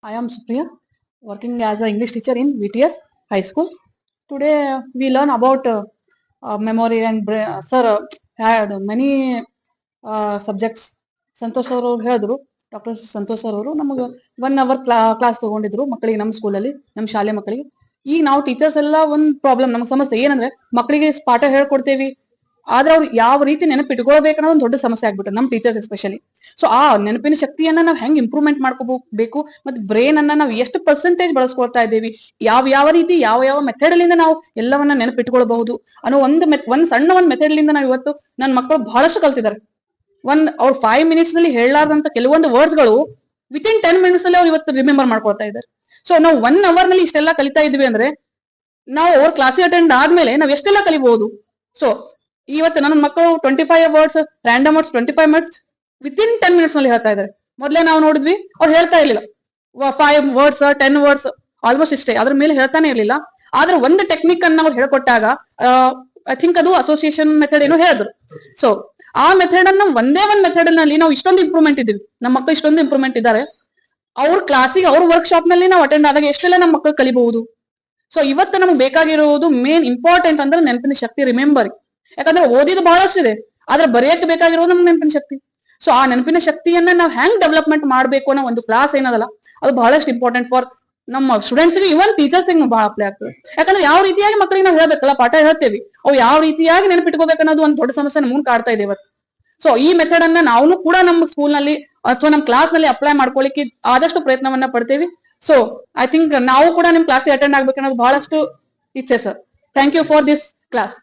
I am Supriya, working as an English teacher in VTS High School. Today we learn about memory and sir had many subjects. Santosh ಅವರು ಹೇಳಿದ್ರು, doctor Santosh sir ಅವರು ನಮಗೆ 1 hour class ತಗೊಂಡಿದ್ರು ಮಕ್ಕಳಿಗೆ, ನಮ್ಮ ಸ್ಕೂಲಲ್ಲಿ, ನಮ್ಮ ಶಾಲೆ ಮಕ್ಕಳಿಗೆ. ಈಗ ನಾವು ಟೀಚರ್ಸ್ ಎಲ್ಲ ಒಂದು ಪ್ರಾಬ್ಲಮ್, ನಮಗೆ ಸಮಸ್ಯೆ ಏನಂದ್ರೆ ಮಕ್ಕಳಿಗೆ ಪಾಠ ಹೇಳ್ಕೊಡ್ತೇವಿ, ಆದ್ರೆ ಅವ್ರು ಯಾವ ರೀತಿ ನೆನಪಿಟ್ಕೊಳ್ಬೇಕನ್ನೋ ಒಂದು ದೊಡ್ಡ ಸಮಸ್ಯೆ ಆಗ್ಬಿಟ್ಟು ನಮ್ಮ ಟೀಚರ್ಸ್ ಎಸ್ಪೆಷಲಿ. ಸೊ ಆ ನೆನಪಿನ ಶಕ್ತಿಯನ್ನ ನಾವು ಹೆಂಗ್ ಇಂಪ್ರೂವ್ಮೆಂಟ್ ಮಾಡ್ಕೋಬೇಕು, ಮತ್ತೆ ಬ್ರೈನ್ ಅನ್ನ ನಾವು ಎಷ್ಟು ಪರ್ಸೆಂಟೇಜ್ ಬಳಸ್ಕೊಳ್ತಾ ಇದ್ದೇವಿ, ಯಾವ ರೀತಿ ಯಾವ ಮೆಥಡ್ ಲಿಂದ ನಾವು ಎಲ್ಲವನ್ನ ನೆನಪಿಟ್ಕೊಳ್ಬಹುದು ಅನ್ನೋ ಒಂದ್ ಸಣ್ಣ ಮೆಥಡ್ ಲಿಂದ ನಾವು ಇವತ್ತು ನನ್ನ ಮಕ್ಕಳು ಬಹಳಷ್ಟು ಕಲ್ತಿದ್ದಾರೆ. ಅವ್ರು 5 minutes ನಲ್ಲಿ ಹೇಳಲಾರ್ದಂತ ಕೆಲವೊಂದು ವರ್ಡ್ಸ್ ಗಳು ವಿತಿನ್ 10 minutes ಅಲ್ಲಿ ಅವ್ರು ಇವತ್ತು ರಿಮೆಂಬರ್ ಮಾಡ್ಕೊಳ್ತಾ ಇದ್ದಾರೆ. ಸೊ ನಾವು 1 hour ನಲ್ಲಿ ಇಷ್ಟೆಲ್ಲ ಕಲಿತಾ ಇದ್ವಿ ಅಂದ್ರೆ ನಾವು ಅವ್ರ ಕ್ಲಾಸಿಗೆ ಅಟೆಂಡ್ ಆದ್ಮೇಲೆ ನಾವ್ ಎಷ್ಟೆಲ್ಲ ಕಲಿಬಹುದು. ಸೊ ಇವತ್ತು ನನ್ನ ಮಕ್ಕಳು 25 words random words 25 minutes within 10 minutes ನಲ್ಲಿ ಹೇಳ್ತಾ ಇದ್ದಾರೆ. ಮೊದ್ಲೇ ನಾವು ನೋಡಿದ್ವಿ ಅವ್ರು ಹೇಳ್ತಾ ಇರ್ಲಿಲ್ಲ, 5 words 10 words ಆಲ್ಮೋಸ್ಟ್ ಇಷ್ಟೇ, ಅದ್ರ ಮೇಲೆ ಹೇಳ್ತಾನೆ ಇರ್ಲಿಲ್ಲ. ಆದ್ರೆ ಒಂದು ಟೆಕ್ನಿಕ್ ಅನ್ನ ಅವ್ರು ಹೇಳ್ಕೊಟ್ಟಾಗ ಐ ಥಿಂಕ್ ಅದು ಅಸೋಸಿಯೇಷನ್ ಮೆಥಡ್ ಏನೋ ಹೇಳಿದ್ರು. ಸೊ ಆ ಮೆಥಡ್ ಅನ್ನ ಒಂದೇ ಒಂದು ಮೆಥಡ್ ನಲ್ಲಿ ನಾವು ಇಷ್ಟೊಂದು ಇಂಪ್ರೂವ್ಮೆಂಟ್ ಇದ್ದೀವಿ, ನಮ್ಮ ಮಕ್ಕಳು ಇಷ್ಟೊಂದು ಇಂಪ್ರೂವ್ಮೆಂಟ್ ಇದ್ದಾರೆ. ಅವ್ರ ಕ್ಲಾಸಿಗೆ ಅವ್ರ ವರ್ಕ್ಶಾಪ್ ನಲ್ಲಿ ನಾವು ಅಟೆಂಡ್ ಆದಾಗ ಎಷ್ಟೆಲ್ಲ ನಮ್ಮ ಮಕ್ಕಳು ಕಲಿಬಹುದು. ಸೊ ಇವತ್ತು ನಮ್ಗೆ ಬೇಕಾಗಿರುವುದು ಮೇನ್ ಇಂಪಾರ್ಟೆಂಟ್ ಅಂದ್ರೆ ನೆನಪಿನ ಶಕ್ತಿ, ರಿಮೆಂಬರಿಂಗ್. ಯಾಕಂದ್ರೆ ಓದಿದ್ದು ಬಹಳಷ್ಟು ಇದೆ, ಆದ್ರೆ ಬರೆಯಕ್ಕೆ ಬೇಕಾಗಿರೋದು ನಮ್ಗೆ ನೆನಪಿನ ಶಕ್ತಿ. ಸೊ ಆ ನೆನಪಿನ ಶಕ್ತಿಯನ್ನ ನಾವು ಹೆಂಗ್ ಡೆವಲಪ್ಮೆಂಟ್ ಮಾಡ್ಬೇಕು ಅನ್ನೋ ಒಂದು ಕ್ಲಾಸ್ ಏನದಲ್ಲ, ಅದು ಬಹಳಷ್ಟು ಇಂಪಾರ್ಟೆಂಟ್ ಫಾರ್ ನಮ್ಮ ಸ್ಟೂಡೆಂಟ್ಸ್ ಗೆ, ಇವನ್ ಟೀಚರ್ಸ್ ಬಹಳ ಅಪ್ಲೈ ಆಗ್ತದೆ. ಯಾಕಂದ್ರೆ ಯಾವ ರೀತಿಯಾಗಿ ಮಕ್ಕಳಿಗೆ ನಾವು ಹೇಳ್ಬೇಕಲ್ಲ, ಪಾಠ ಹೇಳ್ತೇವಿ, ಅವು ಯಾವ ರೀತಿಯಾಗಿ ನೆನಪಿಟ್ಕೋಬೇಕು ಅನ್ನೋದು ಒಂದು ದೊಡ್ಡ ಸಮಸ್ಯೆ ಮುಂದೆ ಕಾಡ್ತಾ ಇದೆ ಇವತ್ತು. ಸೊ ಈ ಮೆಥಡ್ ಅನ್ನ ನಾವು ಕೂಡ ನಮ್ಮ ಸ್ಕೂಲ್ ನಲ್ಲಿ ಅಥವಾ ನಮ್ಮ ಕ್ಲಾಸ್ ನಲ್ಲಿ ಅಪ್ಲೈ ಮಾಡ್ಕೊಳ್ಳಿಕ್ಕೆ ಆದಷ್ಟು ಪ್ರಯತ್ನವನ್ನ ಪಡ್ತೇವಿ. ಸೊ ಐ ಥಿಂಕ್ ನಾವು ಕೂಡ ನಿಮ್ ಕ್ಲಾಸಿಗೆ ಅಟೆಂಡ್ ಆಗ್ಬೇಕನ್ನೋದು ಬಹಳಷ್ಟು ಇಚ್ಛೆ sir. Thank you for this class.